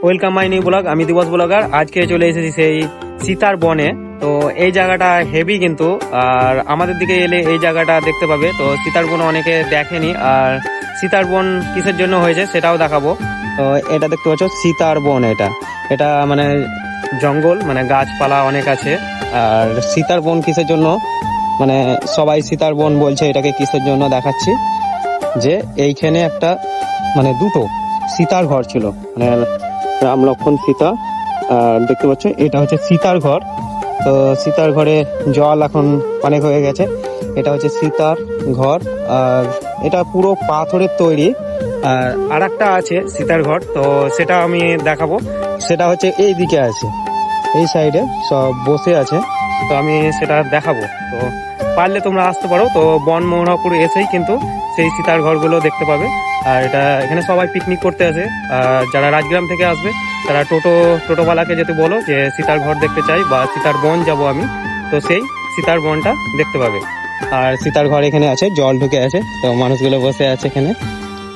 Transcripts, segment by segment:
Welcome my new blog. আমি দিবস blogger. আজকে চলে এসেছি সেই সীতার বনে। তো এই জায়গাটা হেভি কিন্তু, আর আমাদের দিকে এলে এই জায়গাটা দেখতে পাবে। তো সীতার বন অনেকে দেখেনি, আর সীতার বন কিসের জন্য হয়েছে সেটাও দেখাবো। তো এটা দেখতে পাচ্ছ সীতার বন। এটা মানে জঙ্গল, মানে গাছপালা অনেক আছে। আর সীতার বন কিসের জন্য, মানে সবাই সীতার বন বলছে, এটাকে কিসের জন্য দেখাচ্ছি। যে এইখানে একটা মানে দুটো সীতার ঘর ছিল, মানে রাম লক্ষ্মণ সীতা। আর দেখতে পাচ্ছ এটা হচ্ছে সীতার ঘর। তো সীতার ঘরে জল এখন অনেক হয়ে গেছে। এটা হচ্ছে সীতার ঘর, আর এটা পুরো পাথরের তৈরি। আর একটা আছে সীতার ঘর, তো সেটা আমি দেখাবো। সেটা হচ্ছে এই দিকে আছে, এই সাইডে সব বসে আছে। তো আমি সেটা দেখাবো। তো পারলে তোমরা আসতে পারো। তো বনমোহনাপুর এসেই কিন্তু সেই সীতার ঘরগুলো দেখতে পাবে। আর এখানে সবাই পিকনিক করতে আসে। আর যারা রাজগ্রাম থেকে আসবে তারা টোটোওয়ালাকে যদি বলো যে সীতার ঘর দেখতে চাই বা সীতার বন যাব আমি, তো সেই সীতার বনটা দেখতে পাবে। আর সীতার ঘর এখানে আছে, জল ঢুকে আছে, তো মানুষগুলো বসে আছে এখানে।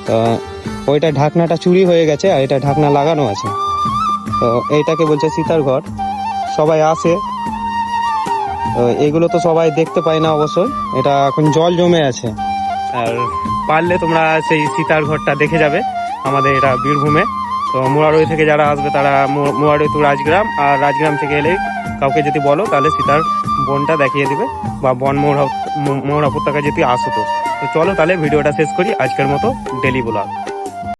তো ওইটা ঢাকনাটা চুরি হয়ে গেছে, আর এটা ঢাকনা লাগানো আছে। তো এইটাকে বলছে সীতার ঘর। সবাই আসে, তো এগুলো তো সবাই দেখতে পায় না অবশ্যই। এটা এখন জল জমে আছে। আর পারলে তোমরা সেই সীতার ঘরটা দেখে যাবে আমাদের এটা বীরভূমে। তো মুরারই থেকে যারা আসবে তারা মুরারই টু রাজগ্রাম, আর রাজগ্রাম থেকে এলে কাউকে যদি বলো তাহলে সীতার বনটা দেখিয়ে দিবে, বা মোহনাপুর থেকে যদি আসো। তো চলো তাহলে ভিডিওটা শেষ করি আজকের মতো ডেলি ব্লগ।